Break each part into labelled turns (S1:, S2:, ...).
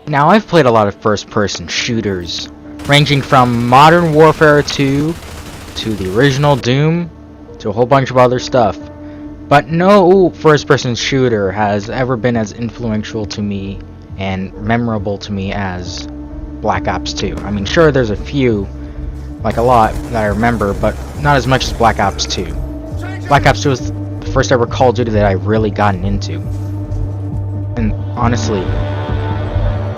S1: Now, I've played a lot of first-person shooters, ranging from Modern Warfare 2 to the original Doom to a whole bunch of other stuff. But no first-person shooter has ever been as influential to me and memorable to me as Black Ops 2. I mean, sure, there's a few, like a lot, that I remember, but not as much as Black Ops 2. Black Ops 2 was the first ever Call of Duty that I really gotten into. And honestly,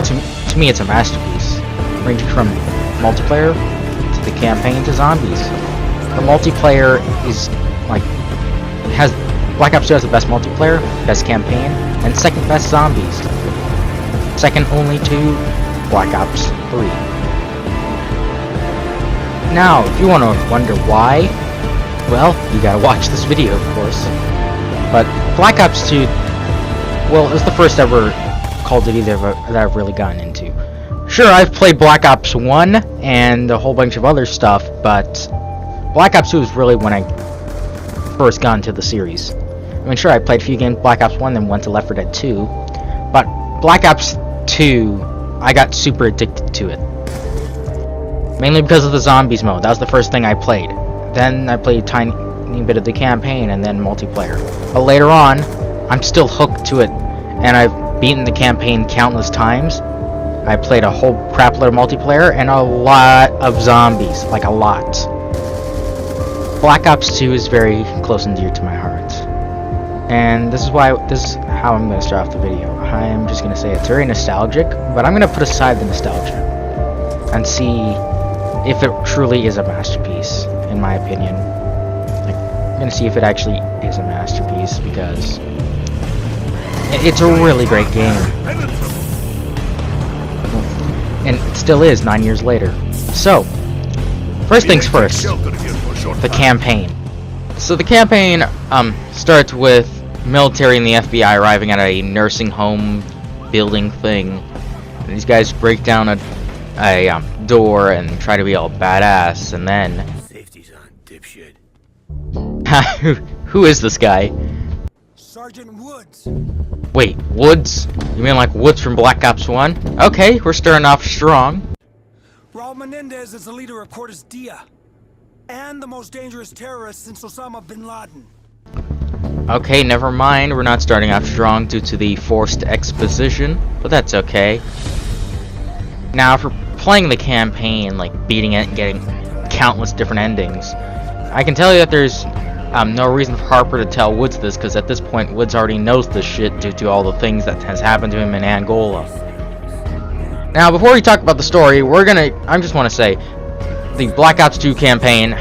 S1: to me it's a masterpiece, ranging from multiplayer to the campaign to zombies. The multiplayer is, like, Black Ops 2 has the best multiplayer, best campaign, and second best zombies. Second only to Black Ops 3. Now, if you want to wonder why, well, you gotta watch this video, of course. But Black Ops 2, well, it was the first ever Call of Duty that I've really gotten into. Sure, I've played Black Ops 1 and a whole bunch of other stuff, but Black Ops 2 was really when I first got into the series. I mean, sure, I played a few games Black Ops 1, then went to Left 4 Dead 2, but Black Ops 2, I got super addicted to it. Mainly because of the zombies mode. That was the first thing I played. Then I played a tiny bit of the campaign and then multiplayer. But later on, I'm still hooked to it, and I've beaten the campaign countless times. I played a whole crapload of multiplayer and a lot of zombies, like a lot. Black Ops 2 is very close and dear to my heart. And this is how I'm going to start off the video. I'm just going to say it's very nostalgic, but I'm going to put aside the nostalgia and see if it truly is a masterpiece, in my opinion. Like, I'm going to see if it actually is a masterpiece, because it's a really great game. And it still is 9 years later. So, first things first, the campaign. So the campaign starts with military and the FBI arriving at a nursing home building thing. And these guys break down a door and try to be all badass, and then
S2: Safety's on, dipshit.
S1: who is this guy?
S2: Sergeant Woods.
S1: Wait, Woods? You mean like Woods from Black Ops 1? Okay, we're starting off strong.
S2: Raul Menendez is the leader of Cortes Dia, and the most dangerous terrorist since Osama bin Laden.
S1: Okay, never mind. We're not starting off strong due to the forced exposition, but that's okay. Now, for playing the campaign, like beating it and getting countless different endings, I can tell you that there's no reason for Harper to tell Woods this, because at this point Woods already knows this shit due to all the things that has happened to him in Angola. Now, before we talk about the story, I just want to say, the Black Ops 2 campaign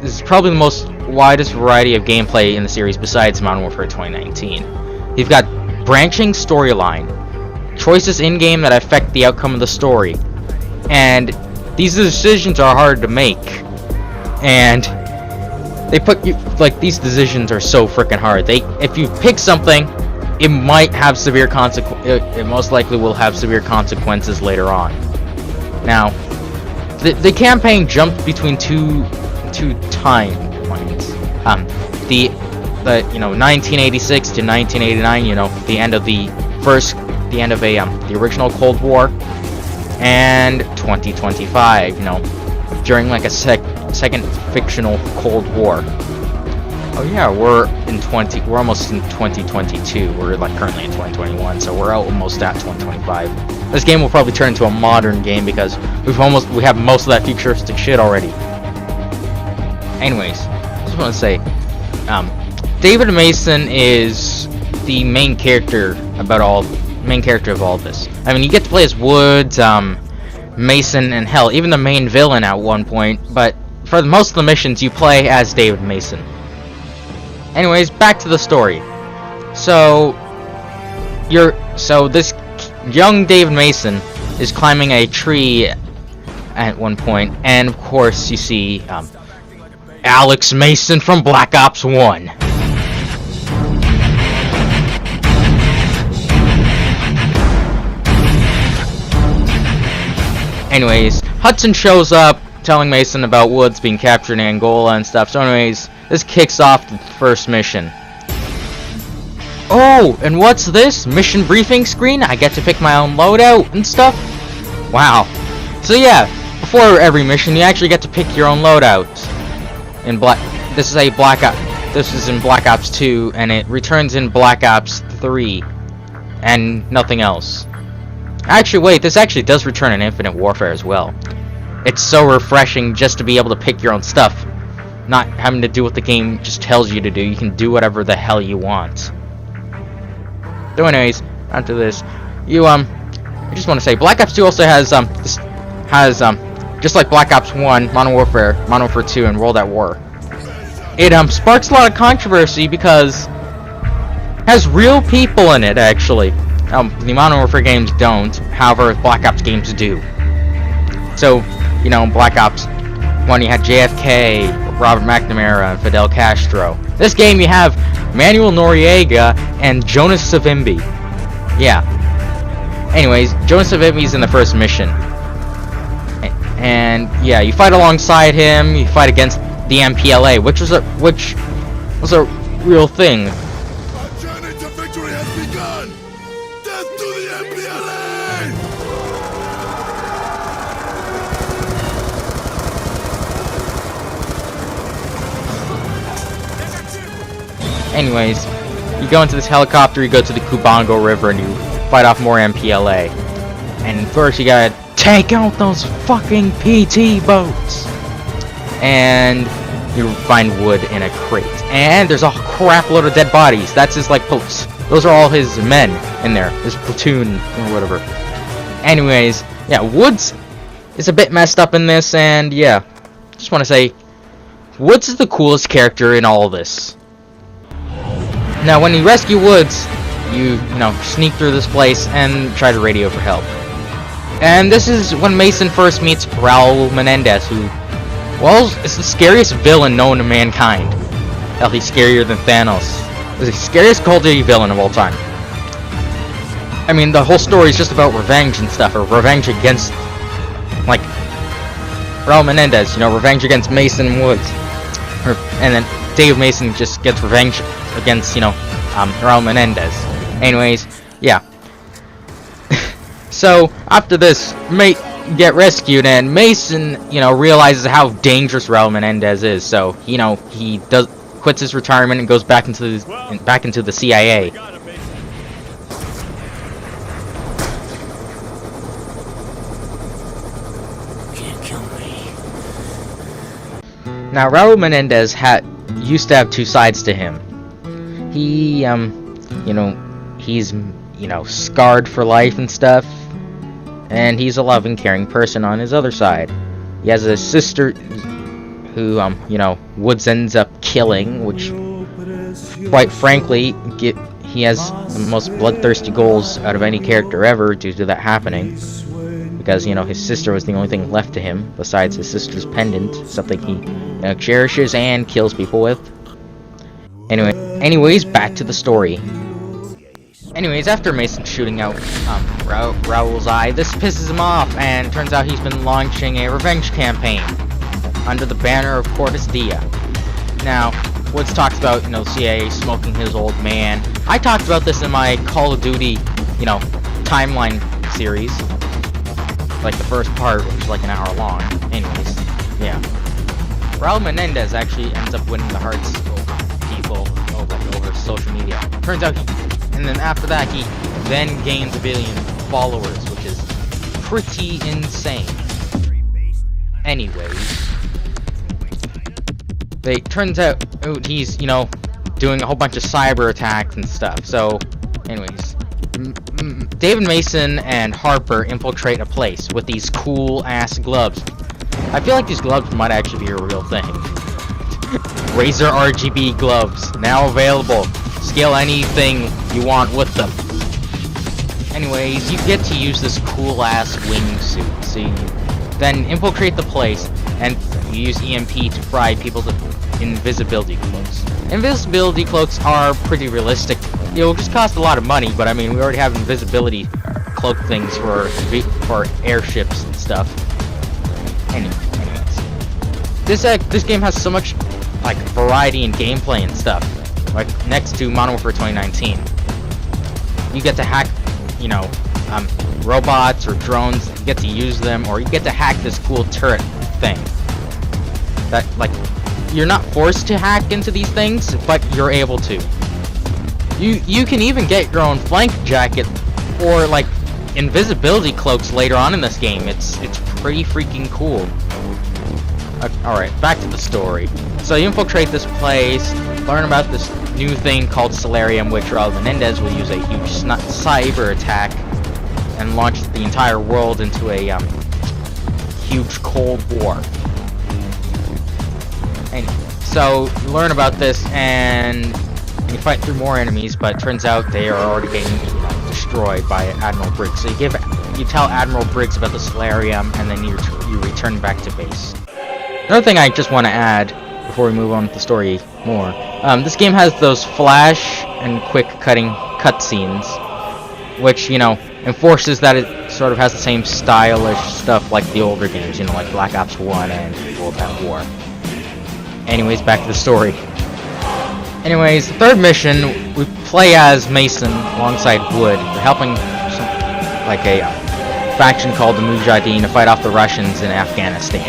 S1: is probably the most widest variety of gameplay in the series besides Modern Warfare 2019. You've got branching storyline, choices in-game that affect the outcome of the story, and these decisions are hard to make, and they put you, like, these decisions are so freaking hard. If you pick something, it might have severe it most likely will have severe consequences later on. Now, the campaign jumped between two time points. The 1986 to 1989, the end of the original Cold War, and 2025, during like a second fictional Cold War. Oh yeah, we're almost in 2022. We're like currently in 2021, so we're almost at 2025. This game will probably turn into a modern game because we have most of that futuristic shit already. Anyways, I just want to say, David Mason is the main character of all this. I mean, you get to play as Woods, Mason, and hell, even the main villain at one point. But for most of the missions, you play as David Mason. Anyways, back to the story. So this young David Mason is climbing a tree at one point, and of course you see Alex Mason from Black Ops 1. Anyways, Hudson shows up telling Mason about Woods being captured in Angola and stuff. So anyways, this kicks off the first mission. Oh, and what's this? Mission briefing screen? I get to pick my own loadout and stuff? Wow. So yeah, before every mission, you actually get to pick your own loadout. This is in Black Ops 2, and it returns in Black Ops 3, and nothing else. Actually, wait, this actually does return in Infinite Warfare as well. It's so refreshing just to be able to pick your own stuff, not having to do what the game just tells you to do. You can do whatever the hell you want. So anyways, after this, I just want to say, Black Ops 2 also has just like Black Ops 1, Modern Warfare 2, and World at War. It sparks a lot of controversy because it has real people in it, actually. The Modern Warfare games don't, however, Black Ops games do. So, Black Ops 1, you had JFK, Robert McNamara, and Fidel Castro. This game, you have Manuel Noriega and Jonas Savimbi. Yeah. Anyways, Jonas Savimbi's in the first mission. And yeah, you fight alongside him, you fight against the MPLA, which was a real thing.
S3: Our journey to victory has begun! Death to the MPLA!
S1: Anyways, you go into this helicopter, you go to the Kubango River, and you fight off more MPLA. And first you gotta take out those fucking PT boats! And you find wood in a crate. And there's a crap load of dead bodies. That's his, those are all his men in there. His platoon, or whatever. Anyways, yeah, Woods is a bit messed up in this, and yeah. Just want to say, Woods is the coolest character in all of this. Now, when you rescue Woods, you sneak through this place and try to radio for help. And this is when Mason first meets Raul Menendez, who, well, is the scariest villain known to mankind. Hell, he's scarier than Thanos. He's the scariest Call of Duty villain of all time. I mean, the whole story is just about revenge and stuff, or revenge against, Raul Menendez, revenge against Mason Woods. And then Dave Mason just gets revenge against, Raul Menendez. Anyways, yeah. So, after this, mate get rescued, and Mason, realizes how dangerous Raul Menendez is, so, he quits his retirement and goes back into the CIA. Now, Raul Menendez used to have two sides to him. He, he's, scarred for life and stuff, and he's a loving, caring person on his other side. He has a sister who, Woods ends up killing, which, quite frankly, he has the most bloodthirsty goals out of any character ever due to that happening. Because, his sister was the only thing left to him, besides his sister's pendant, something he, cherishes and kills people with. Anyways, back to the story. Anyways, after Mason shooting out Raul's eye, this pisses him off, and turns out he's been launching a revenge campaign under the banner of Cortes Dia. Now, Woods talks about, CIA smoking his old man. I talked about this in my Call of Duty, timeline series. Like the first part, which is like an hour long. Anyways, yeah. Raul Menendez actually ends up winning the hearts of people over social media. Turns out and then after that he then gains 1 billion followers, which is pretty insane. Anyways, turns out he's, doing a whole bunch of cyber attacks and stuff. So, anyways, David Mason and Harper infiltrate a place with these cool-ass gloves. I feel like these gloves might actually be a real thing. Razer RGB gloves, now available. Scale anything you want with them. Anyways, you get to use this cool-ass wingsuit. So you then infiltrate the place, and you use EMP to fry people's invisibility cloaks. Invisibility cloaks are pretty realistic. It'll just cost a lot of money, but I mean, we already have invisibility cloak things for airships and stuff. Anyways, this game has so much variety in gameplay and stuff. Next to Modern Warfare 2019. you get to hack, you know, robots or drones. You get to use them, or you get to hack this cool turret thing. That, like, you're not forced to hack into these things, but you're able to. You can even get your own flank jacket or like invisibility cloaks later on in this game. It's pretty freaking cool. Alright, back to the story. So you infiltrate this place, learn about this new thing called Solarium, which Raul Menendez will use a huge cyber attack and launch the entire world into a huge Cold War. And so you learn about this and you fight through more enemies, but it turns out they are already getting destroyed by Admiral Briggs. So you tell Admiral Briggs about the Solarium, and then you return back to base. Another thing I just want to add before we move on with the story more, this game has those flash and quick cutting cutscenes, which, you know, enforces that it sort of has the same stylish stuff like the older games, you know, like Black Ops 1 and World at War. Anyways, back to the story. Anyways, the third mission, we play as Mason alongside Wood. We're helping a faction called the Mujahideen to fight off the Russians in Afghanistan.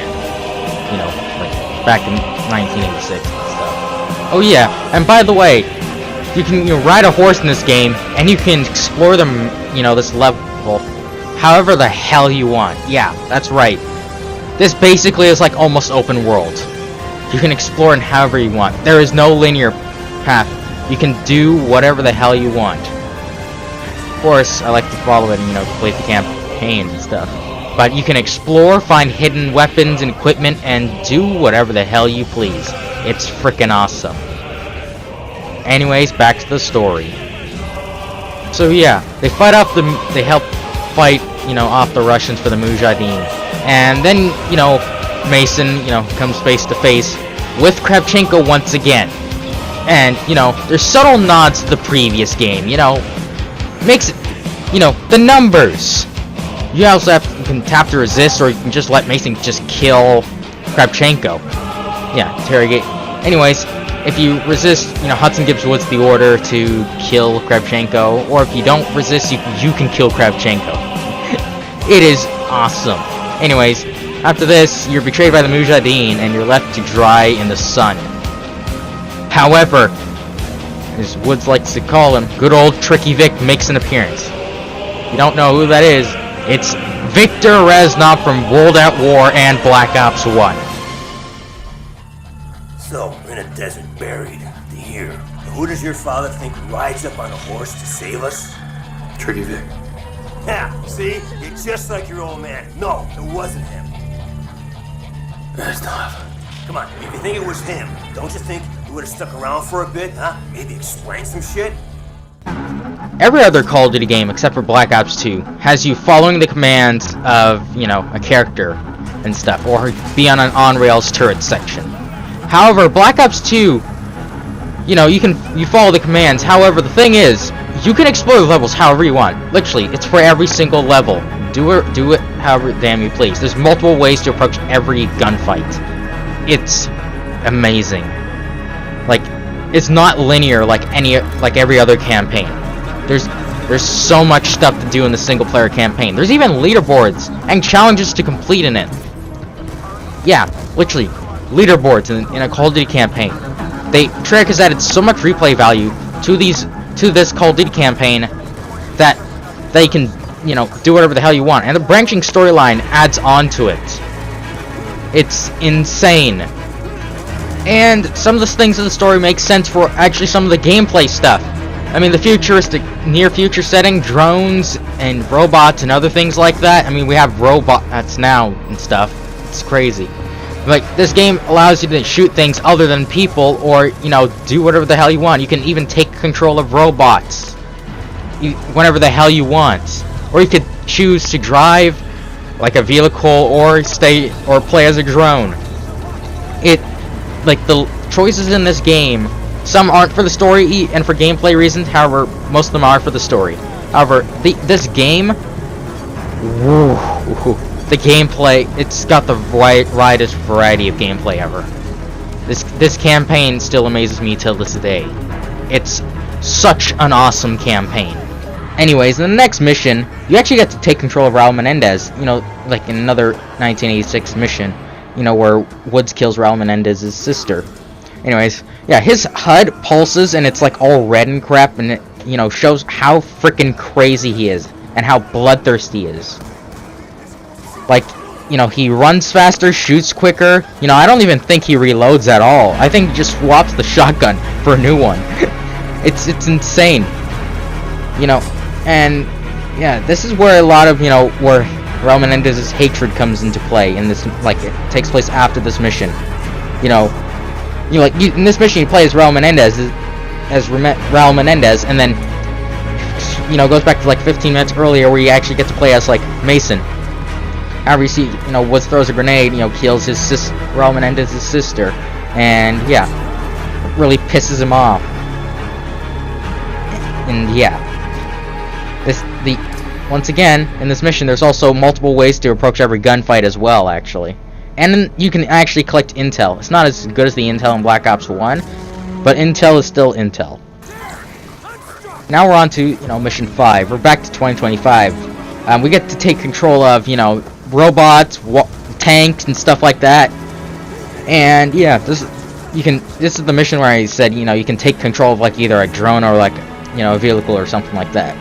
S1: You know, like back in 1986 and stuff. Oh yeah, and by the way, you can ride a horse in this game, and you can explore this level however the hell you want. Yeah, that's right. This basically is like almost open world. You can explore it however you want. There is no linear path. You can do whatever the hell you want. Of course, I like to follow it and, complete the campaign and stuff. But you can explore, find hidden weapons and equipment, and do whatever the hell you please. It's freaking awesome. Anyways, back to the story. So yeah, they help fight, off the Russians for the Mujahideen. And then, Mason, comes face to face with Kravchenko once again. And, there's subtle nods to the previous game, makes it, the numbers. You also you can tap to resist, or you can just let Mason just kill Kravchenko. Yeah, interrogate. Anyways, if you resist, Hudson gives Woods the order to kill Kravchenko, or if you don't resist, you can kill Kravchenko. It is awesome. Anyways, after this, you're betrayed by the Mujahideen, and you're left to dry in the sun. However, as Woods likes to call him, good old Tricky Vic makes an appearance. If you don't know who that is, it's Victor Reznov from World at War and Black Ops 1.
S4: So, we're in a desert buried to here. Who does your father think rides up on a horse to save us?
S3: Tricky Vic.
S4: Yeah, see? You're just like your old man. No, it wasn't him.
S3: That's not.
S4: Come on, if you think it was him, don't you think he would have stuck around for a bit, huh? Maybe explain some shit?
S1: Every other Call of Duty game, except for Black Ops 2, has you following the commands of, a character and stuff, or be on an on-rails turret section. However, Black Ops 2, you follow the commands. However, the thing is, you can explore the levels however you want. Literally, it's for every single level. Do it however damn you please. There's multiple ways to approach every gunfight. It's amazing. Like, it's not linear like every other campaign. There's so much stuff to do in the single player campaign. There's even leaderboards and challenges to complete in it. Yeah, literally, leaderboards in a Call of Duty campaign. Treyarch has added so much replay value to this Call of Duty campaign that they can, do whatever the hell you want. And the branching storyline adds on to it. It's insane. And some of the things in the story make sense for actually some of the gameplay stuff. I mean, the futuristic, near-future setting, drones and robots and other things like that. I mean, we have robots now and stuff. It's crazy. Like, this game allows you to shoot things other than people, or, do whatever the hell you want. You can even take control of robots whenever the hell you want. Or you could choose to drive like a vehicle, or play as a drone. The choices in this game, some aren't for the story and for gameplay reasons, however, most of them are for the story. However, this game, the gameplay, it's got the widest variety of gameplay ever. This campaign still amazes me till this day. It's such an awesome campaign. Anyways, in the next mission, you actually get to take control of Raul Menendez. You know, like in another 1986 mission, you know, where Woods kills Raul Menendez's sister. Anyways, yeah, his HUD pulses and it's like all red and crap, and it, you know, shows how freaking crazy he is and how bloodthirsty he is. Like, you know, he runs faster, shoots quicker. You know, I don't even think he reloads at all. I think he just swaps the shotgun for a new one. It's insane. You know, and yeah, this is where a lot of, you know, where Raul Menendez's hatred comes into play in this, like, it takes place after this mission. You know, in this mission you play as Raul Menendez, Raul Menendez, and then, you know, goes back to like 15 minutes earlier where you actually get to play as like Mason. However, you see, you know, Woods throws a grenade, you know, kills his Raul Menendez's sister, and yeah, really pisses him off. And yeah, once again, in this mission, there's also multiple ways to approach every gunfight as well, actually. And then you can actually collect intel. It's not as good as the intel in Black Ops 1, but intel is still intel. Now we're on to, you know, mission 5. We're back to 2025. We get to take control of, you know, robots, tanks, and stuff like that. And yeah, this is the mission where I said, you know, you can take control of like either a drone or like, you know, a vehicle or something like that.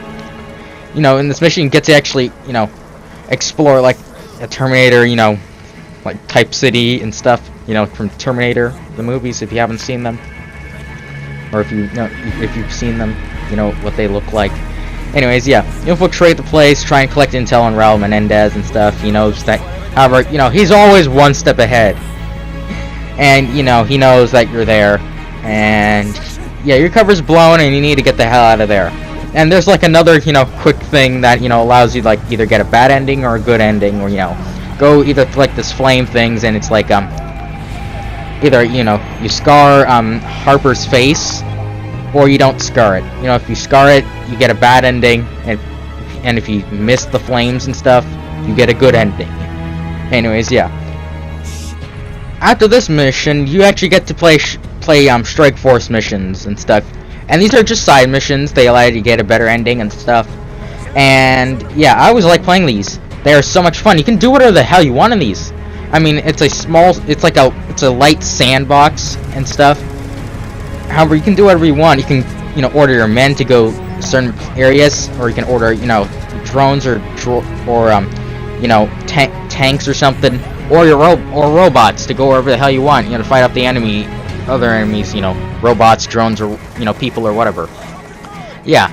S1: You know, in this mission you get to actually, you know, explore like a Terminator, you know, like Type City and stuff, you know, from Terminator, the movies, if you haven't seen them. Or if you've seen them, you know what they look like. Anyways, yeah, you infiltrate the place, try and collect intel on Raul Menendez and stuff. He knows that, however, you know, he's always one step ahead. And, you know, he knows that you're there. And, yeah, your cover's blown and you need to get the hell out of there. And there's, like, another, you know, quick thing that, you know, allows you, like, either get a bad ending or a good ending. Or, you know, go either to, like, this flame things and it's, like, either, you know, you scar, Harper's face, or you don't scar it. You know, if you scar it, you get a bad ending, and if you miss the flames and stuff, you get a good ending. Anyways, yeah. After this mission, you actually get to play Strike Force missions and stuff. And these are just side missions. They allow you to get a better ending and stuff. And yeah, I always like playing these. They are so much fun. You can do whatever the hell you want in these. I mean, it's a light sandbox and stuff. However, you can do whatever you want. You can, you know, order your men to go certain areas, or you can order, you know, drones or you know, tanks or something, or robots to go wherever the hell you want. You know, to fight up the enemy, other enemies. You know, robots, drones, or, you know, people or whatever. Yeah,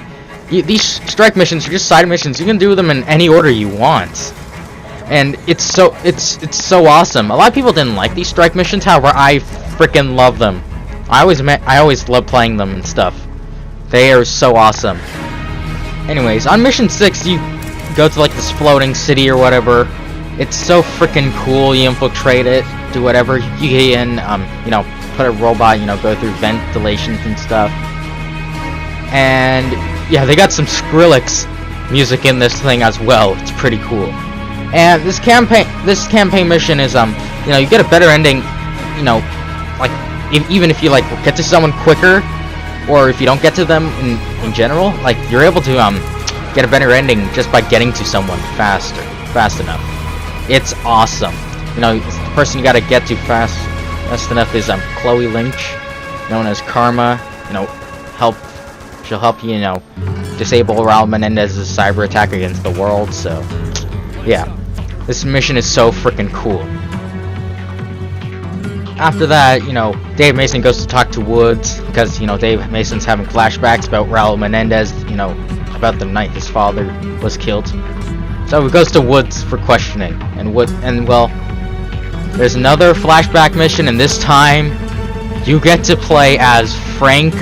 S1: these strike missions are just side missions. You can do them in any order you want, and it's so awesome. A lot of people didn't like these strike missions. However, I freaking love them. I always love playing them and stuff. They are so awesome. Anyways, on mission 6, you go to like this floating city or whatever. It's so freaking cool. You infiltrate it, do whatever. You get in, you know, put a robot, you know, go through ventilations and stuff. And yeah, they got some Skrillex music in this thing as well. It's pretty cool. And this campaign mission is, you know, you get a better ending, you know, like, even if you like get to someone quicker, or if you don't get to them in general, like, you're able to get a better ending just by getting to someone fast enough. It's awesome. You know, the person you gotta get to fast enough is Chloe Lynch, known as Karma. You know, she'll help you, you know, disable Raul Menendez's cyber attack against the world. So yeah, this mission is so freaking cool. After that, you know, Dave Mason goes to talk to Woods, because, you know, Dave Mason's having flashbacks about Raul Menendez, you know, about the night his father was killed. So he goes to Woods for questioning, and well, there's another flashback mission, and this time, you get to play as Frank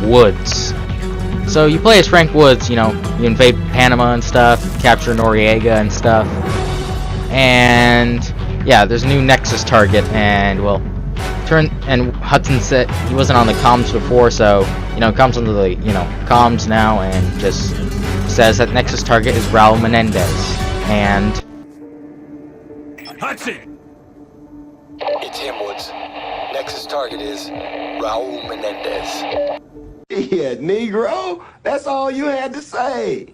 S1: Woods. So you play as Frank Woods, you know, you invade Panama and stuff, capture Noriega and stuff, and yeah, there's a new Nexus target, and well, and Hudson said he wasn't on the comms before, so, you know, comes onto the, you know, comms now and just says that Nexus target is Raul Menendez. And
S3: Hudson!
S5: It's him, Woods. Nexus target is Raul Menendez.
S6: Yeah, Negro, that's all you had to say.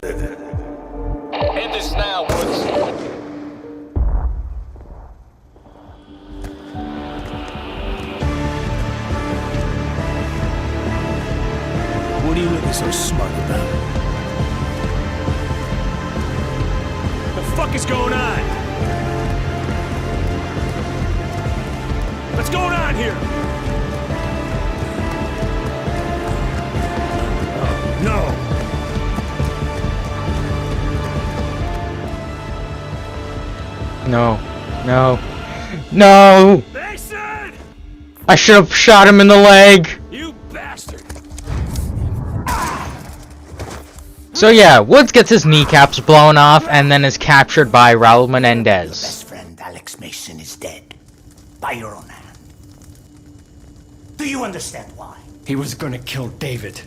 S5: End this now, Woods.
S2: What are you looking so smart about? The fuck is going on? What's going on here? Oh, no.
S1: No. No. No!
S2: Mason!
S1: I should have shot him in the leg!
S2: You bastard!
S1: So yeah, Woods gets his kneecaps blown off and then is captured by Raul Menendez.
S4: Best friend Alex Mason is dead. By your own hand. Do you understand why?
S2: He was gonna kill David.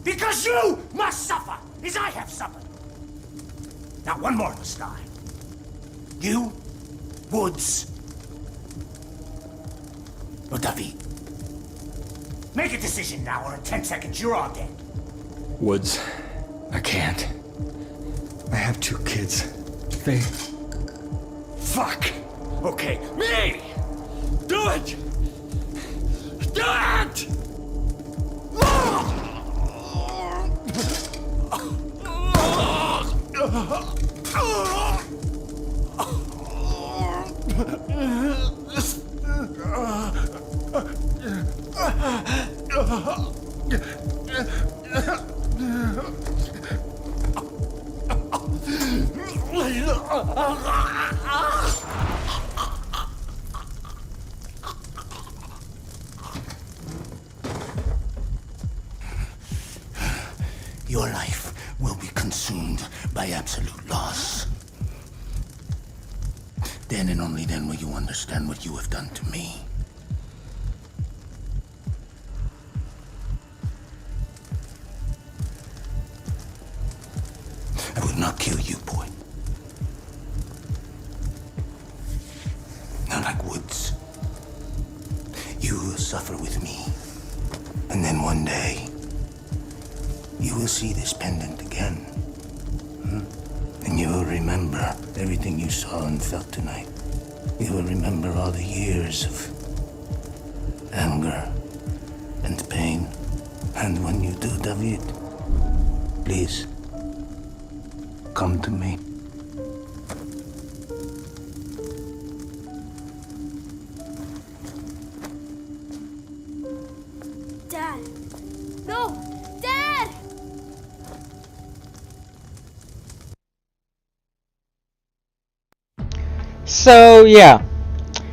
S4: Because you must suffer, as I have suffered. Now one more this time. You, Woods, or David. Make a decision now, or in 10 seconds you're all dead.
S2: Woods, I can't. I have 2 kids. They... Fuck! Okay, me! Do it! Do it!
S4: Your life will be consumed by absolute loss. Then and only then will you understand what you have done to me. I would not kill you, boy. Not like Woods. You will suffer with me. And then one day, you will see this pendant again. And you will remember everything you saw and felt tonight. You will remember all the years of anger and pain. And when you do, David, please, come to me.
S6: Dad. No! Dad!
S1: So yeah,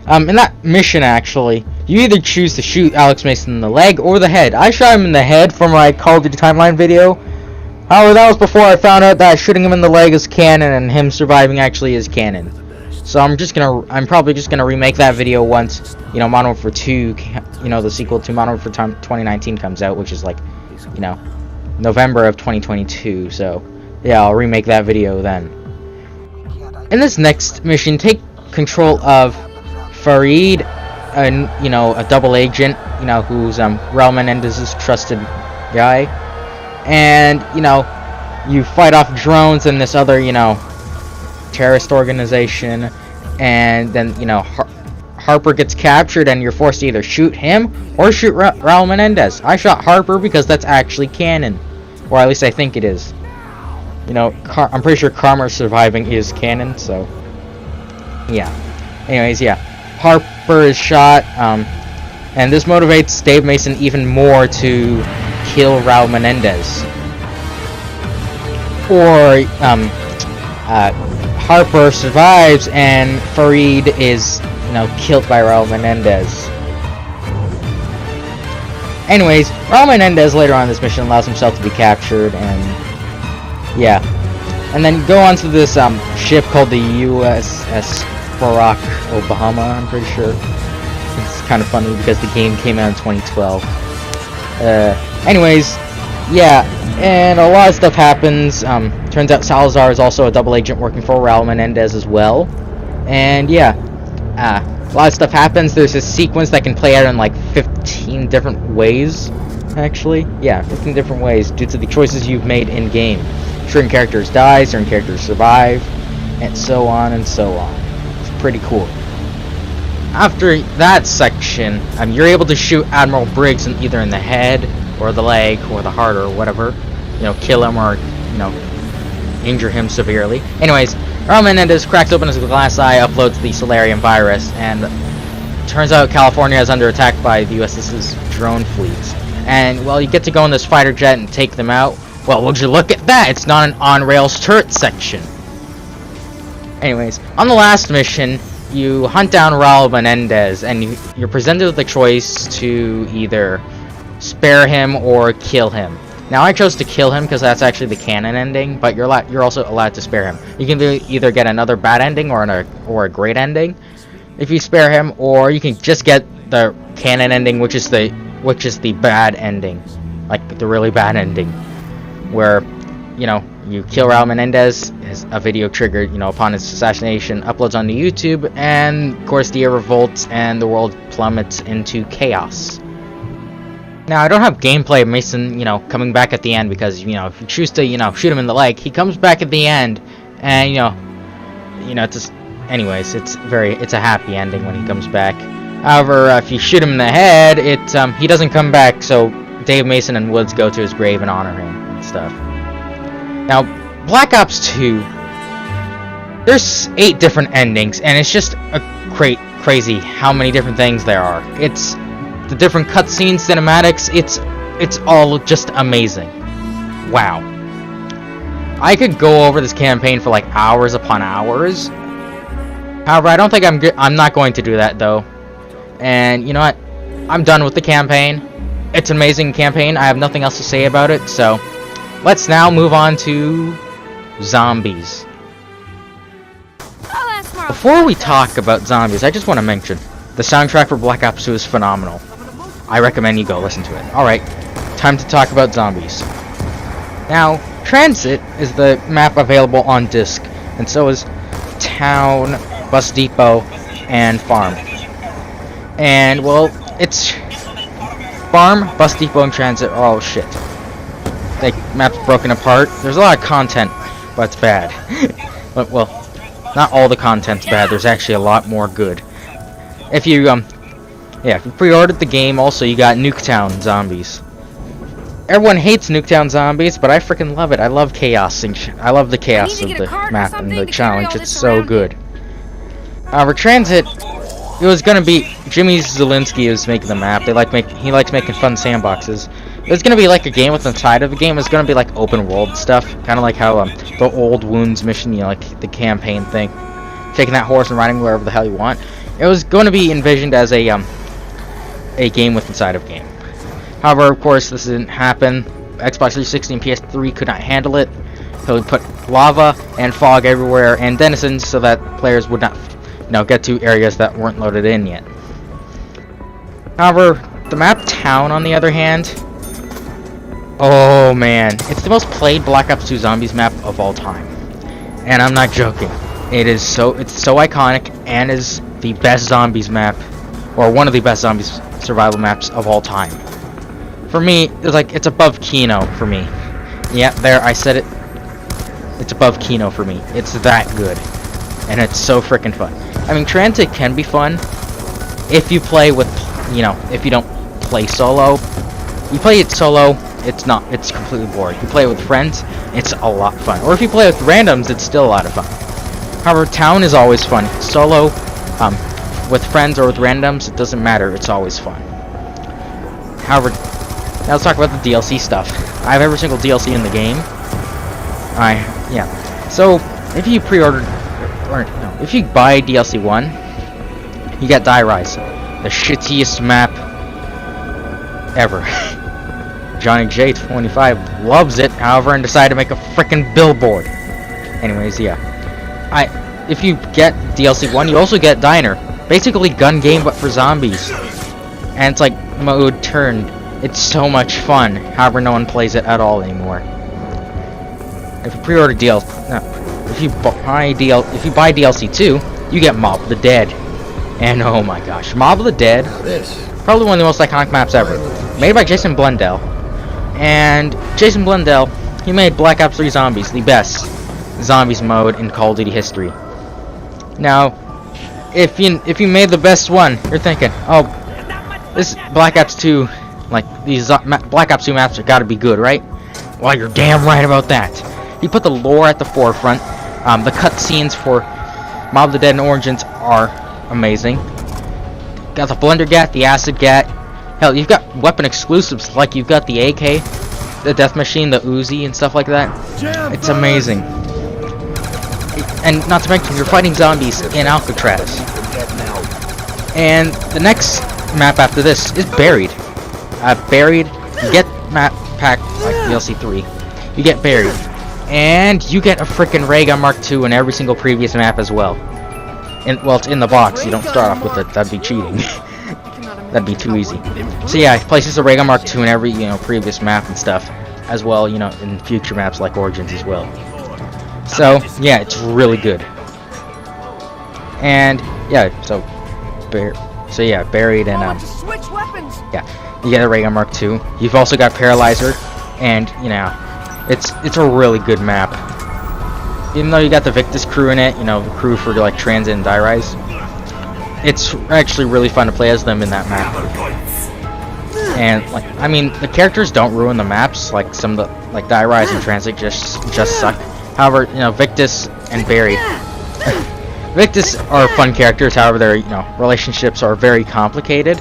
S1: in that mission actually, you either choose to shoot Alex Mason in the leg or the head. I shot him in the head for my Call of Duty Timeline video. However, that was before I found out that shooting him in the leg is canon and him surviving actually is canon. So I'm probably just gonna remake that video once, you know, Modern Warfare 2, you know, the sequel to Modern Warfare 2019 comes out, which is like, you know, November of 2022. So yeah, I'll remake that video then. In this next mission, take control of Farid, you know, a double agent, you know, who's Raul Menendez's trusted guy, and you know, you fight off drones and this other, you know, terrorist organization, and then you know Harper gets captured and you're forced to either shoot him or shoot Raul Menendez. I shot Harper because that's actually canon, or at least I think it is. You know, I'm pretty sure Karma surviving is canon, so yeah. Anyways, yeah, Harper is shot, and this motivates Dave Mason even more to kill Raul Menendez. Or Harper survives and Farid is, you know, killed by Raul Menendez. Anyways, Raul Menendez later on in this mission allows himself to be captured, and yeah, and then go on to this ship called the USS Barack Obama, I'm pretty sure. It's kind of funny because the game came out in 2012. Anyways, yeah, and a lot of stuff happens. Turns out Salazar is also a double agent working for Raul Menendez as well. And yeah, a lot of stuff happens. There's a sequence that can play out in like 15 different ways, actually. Yeah, 15 different ways due to the choices you've made in-game. certain characters die, certain characters survive, and so on and so on. It's pretty cool. After that section, you're able to shoot Admiral Briggs either in the head, or the leg, or the heart, or whatever. You know, kill him or, you know, injure him severely. Anyways, Raul Menendez cracks open his glass eye, uploads the Solarium virus, and turns out California is under attack by the USS's drone fleets. And, well, you get to go in this fighter jet and take them out. Well, would you look at that? It's not an on-rails turret section. Anyways, on the last mission, you hunt down Raul Menendez, and you're presented with the choice to either spare him or kill him. Now, I chose to kill him because that's actually the canon ending, but you're also allowed to spare him. You can either get another bad ending or a great ending if you spare him, or you can just get the canon ending, which is the bad ending, like the really bad ending, where, you know, you kill Raul Menendez, a video triggered, you know, upon his assassination, uploads onto YouTube, and of course Dia revolts and the world plummets into chaos. Now, I don't have gameplay of Mason, you know, coming back at the end, because, you know, if you choose to, you know, shoot him in the leg, he comes back at the end, and, you know, it's just, anyways, it's a happy ending when he comes back. However, if you shoot him in the head, he doesn't come back, so Dave Mason and Woods go to his grave and honor him and stuff. Now, Black Ops 2, there's 8 different endings, and it's just crazy how many different things there are. It's the different cutscenes, cinematics, it's all just amazing. Wow. I could go over this campaign for like hours upon hours. However, I don't think I'm not going to do that though. And you know what? I'm done with the campaign. It's an amazing campaign. I have nothing else to say about it, so let's now move on to zombies. Before we talk about zombies, I just want to mention the soundtrack for Black Ops 2 is phenomenal. I recommend you go listen to it. Alright, time to talk about zombies. Now, Transit is the map available on disc, and so is Town, Bus Depot, and Farm. And, well, it's Farm, Bus Depot, and Transit are all shit. The map's broken apart. There's a lot of content, but it's bad. But, well, not all the content's bad. There's actually a lot more good. If you, if you pre-ordered the game, also, you got Nuketown Zombies. Everyone hates Nuketown Zombies, but I freaking love it. I love chaos. I love the chaos of the map and the challenge. It's so good. However, Transit, it was gonna be Jimmy Zielinski is making the map. He likes making fun sandboxes. It was gonna be like a game with inside of a game. It was gonna be like open world stuff, kind of like how the old Wounds mission, you know, like the campaign thing, taking that horse and riding wherever the hell you want. It was going to be envisioned as a game with inside of game. However, of course, this didn't happen. Xbox 360 and PS3 could not handle it, so we put lava and fog everywhere and denizens so that players would not, you know, get to areas that weren't loaded in yet. However, the map Town, on the other hand, oh man, it's the most played Black Ops 2 Zombies map of all time, and I'm not joking. It's so iconic and is the best zombies map, or one of the best zombies survival maps of all time. For me, it's above Kino for me. Yeah, there, I said it. It's above Kino for me. It's that good. And it's so freaking fun. I mean, Transit can be fun if you play with, you know, if you don't play solo. You play it solo, it's completely boring. You play it with friends, it's a lot of fun. Or if you play with randoms, it's still a lot of fun. However, Town is always fun. Solo, with friends or with randoms, it doesn't matter, it's always fun. However, now let's talk about the DLC stuff. I have every single DLC in the game. So, if you pre-ordered, or no, if you buy DLC 1, you get Die Rise, the shittiest map ever. Johnny J25 loves it, however, and decided to make a frickin' billboard. Anyways, yeah. If you get DLC 1, you also get Diner. Basically gun game, but for zombies. And it's like mode turned. It's so much fun. However, no one plays it at all anymore. If you pre-order if you buy DLC 2, you get Mob of the Dead. And oh my gosh, Mob of the Dead, probably one of the most iconic maps ever. Made by Jason Blundell. And Jason Blundell, he made Black Ops 3 Zombies the best zombies mode in Call of Duty history. Now, if you made the best one, you're thinking, oh, this Black Ops 2, like these Black Ops 2 maps are gotta be good, right? Well, you're damn right about that. He put the lore at the forefront. The cutscenes for Mob of the Dead and Origins are amazing. Got the Blender Gat, the Acid Gat. Hell, you've got weapon exclusives like you've got the AK, the Death Machine, the Uzi, and stuff like that. It's amazing. And not to mention, you're fighting zombies in Alcatraz. And the next map after this is Buried. Buried, you get map pack like DLC 3. You get Buried. And you get a frickin' Ray Gun Mark II in every single previous map as well. Well, it's in the box. You don't start off with it. That'd be cheating. That'd be too easy. So yeah, it places a Ray Gun Mark II in every, previous map and stuff. As well, in future maps like Origins as well. So, yeah, it's really good. And, yeah, Buried and, yeah, you get a Ray Gun Mark II. You've also got Paralyzer, and, it's a really good map. Even though you got the Victus crew in it, the crew for, like, Transit and Die Rise, it's actually really fun to play as them in that map. And, like, I mean, the characters don't ruin the maps, like, some of the, like, Die Rise and Transit just suck. However, Victus and Buried. Victus are fun characters, however, their, relationships are very complicated.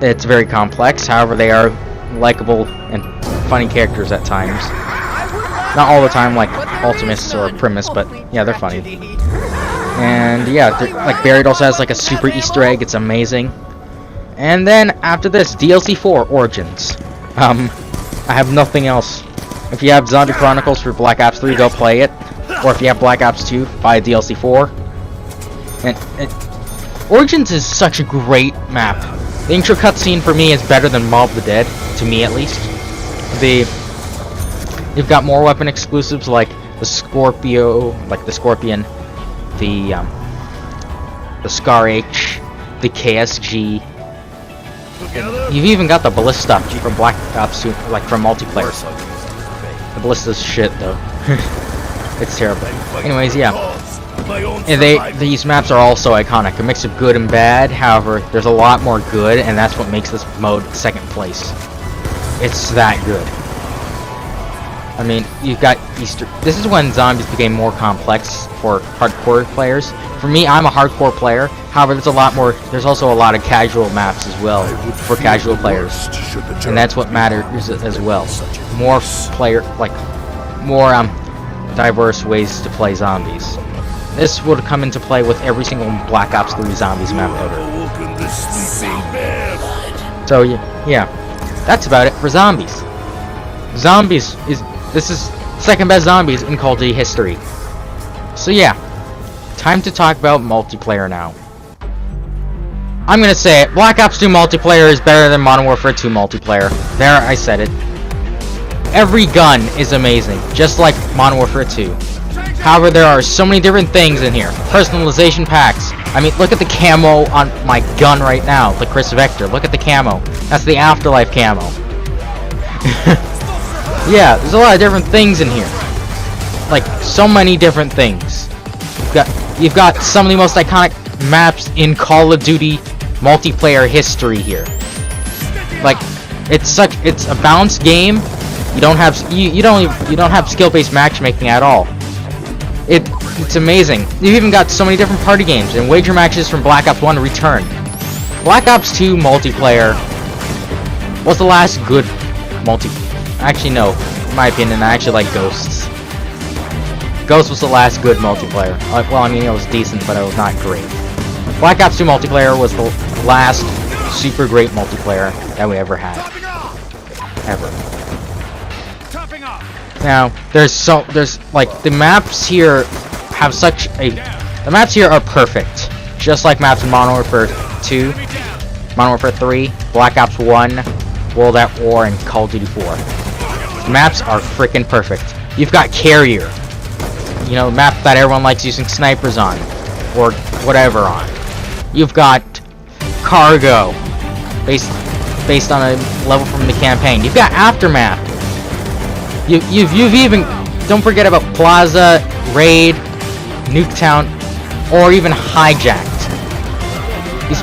S1: It's very complex, however, they are likable and funny characters at times. Not all the time, like Ultimus or Primus, but yeah, they're funny. And yeah, like Buried also has like a super Easter egg. It's amazing. And then after this, DLC 4 Origins. I have nothing else. If you have Zombie Chronicles for Black Ops 3, go play it. Or if you have Black Ops 2, buy DLC 4. And Origins is such a great map. The intro cutscene for me is better than Mob of the Dead, to me at least. You've got more weapon exclusives like the Scorpion, the Scar H, the KSG. You've even got the Ballista from Black Ops 2, like from multiplayer. The Ballista's shit though. It's terrible. Anyways, yeah. And these maps are also iconic. A mix of good and bad. However, there's a lot more good, and that's what makes this mode second place. It's that good. I mean, you've got Easter. This is when zombies became more complex for hardcore players. For me, I'm a hardcore player. However, there's also a lot of casual maps as well for casual players, and that's what matters as well. More diverse ways to play zombies. This would come into play with every single Black Ops 3 Zombies map ever. So yeah, that's about it for zombies. This is second best zombies in Call of Duty history. So yeah, time to talk about multiplayer now. I'm gonna say it, Black Ops 2 multiplayer is better than Modern Warfare 2 multiplayer. There, I said it. Every gun is amazing, just like Modern Warfare 2. However, there are so many different things in here. Personalization packs. I mean, look at the camo on my gun right now, the Chris Vector. Look at the camo. That's the Afterlife camo. Yeah, there's a lot of different things in here. Like, so many different things. You've got some of the most iconic maps in Call of Duty multiplayer history here. Like, it's a balanced game. You don't have skill-based matchmaking at all. It's amazing. You've even got so many different party games and wager matches from Black Ops 1 Return. Black Ops 2 multiplayer was the last good Actually, no. In my opinion, I actually like Ghosts. Ghost was the last good multiplayer. Well, I mean, it was decent, but it was not great. Black Ops 2 multiplayer was the last super great multiplayer that we ever had. Ever. Now, the maps here have the maps here are perfect. Just like maps in Modern Warfare 2, Modern Warfare 3, Black Ops 1, World at War, and Call of Duty 4. The maps are freaking perfect. You've got Carrier. A map that everyone likes using snipers on. Or whatever on. You've got Cargo. Based on a level from the campaign. You've got Aftermath. You've even, don't forget about Plaza, Raid, Nuketown, or even Hijacked. These,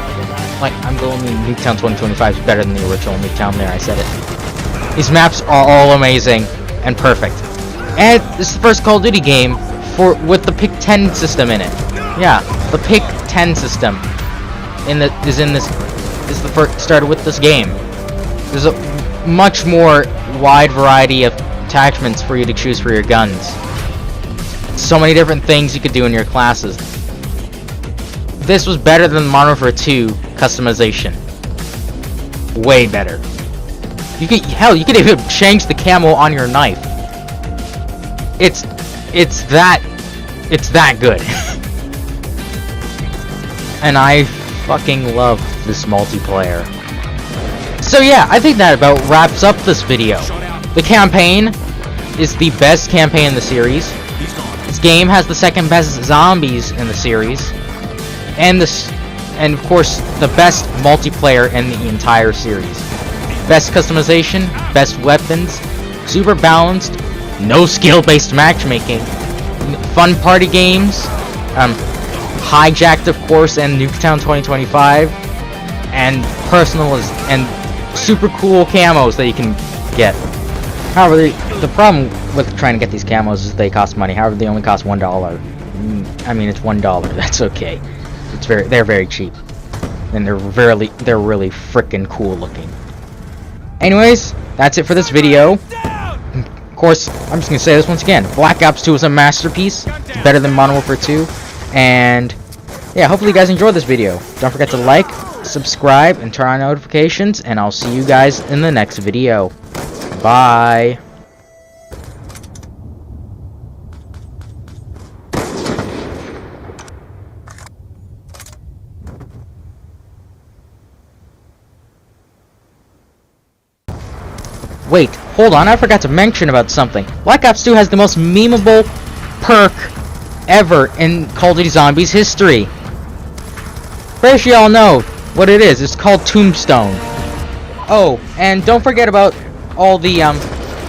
S1: like, I'm going Nuketown 2025 is better than the original Nuketown. There, I said it. These maps are all amazing and perfect. And this is the first Call of Duty game with the Pick 10 system in it. Yeah, the Pick 10 system is the first started with this game. There's a much more wide variety of attachments for you to choose for your guns. So many different things you could do in your classes. This was better than Modern Warfare 2 customization. Way better. You could even change the camo on your knife. It's that good. And I fucking love this multiplayer. So yeah, I think that about wraps up this video. The campaign is the best campaign in the series. This game has the second best zombies in the series. And of course, the best multiplayer in the entire series. Best customization, best weapons, super balanced, no skill-based matchmaking, fun party games, Hijacked of course, and Nuketown 2025, and and super cool camos that you can get. However, the problem with trying to get these camos is they cost money. However, they only cost $1. I mean, it's $1. That's okay. They're very cheap, and they're really freaking cool looking. Anyways, that's it for this video. Of course, I'm just gonna say this once again: Black Ops 2 is a masterpiece. It's better than Modern Warfare 2, and yeah, hopefully you guys enjoyed this video. Don't forget to like, subscribe, and turn on notifications, and I'll see you guys in the next video. Bye. Wait, hold on, I forgot to mention about something. Black Ops 2 has the most memeable perk ever in Call of Duty Zombies history. Pretty sure y'all know what it is. It's called Tombstone. Oh, and don't forget about all the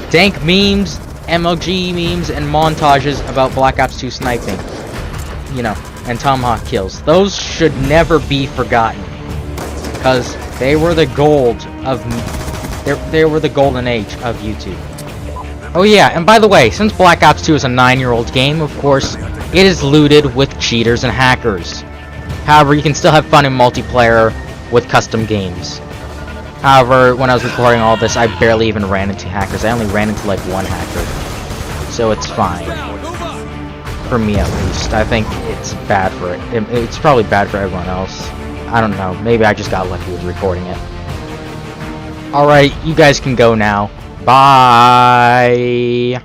S1: dank memes, MLG memes, and montages about Black Ops 2 sniping. You know, and tomahawk kills. Those should never be forgotten, because they were the gold of they were the golden age of YouTube. Oh yeah, and by the way, since Black Ops 2 is a 9-year-old game, of course, it is looted with cheaters and hackers. However, you can still have fun in multiplayer with custom games. However, when I was recording all this, I barely even ran into hackers. I only ran into like one hacker. So it's fine. For me at least. I think it's bad for it. It's probably bad for everyone else. I don't know. Maybe I just got lucky with recording it. Alright, you guys can go now. Bye!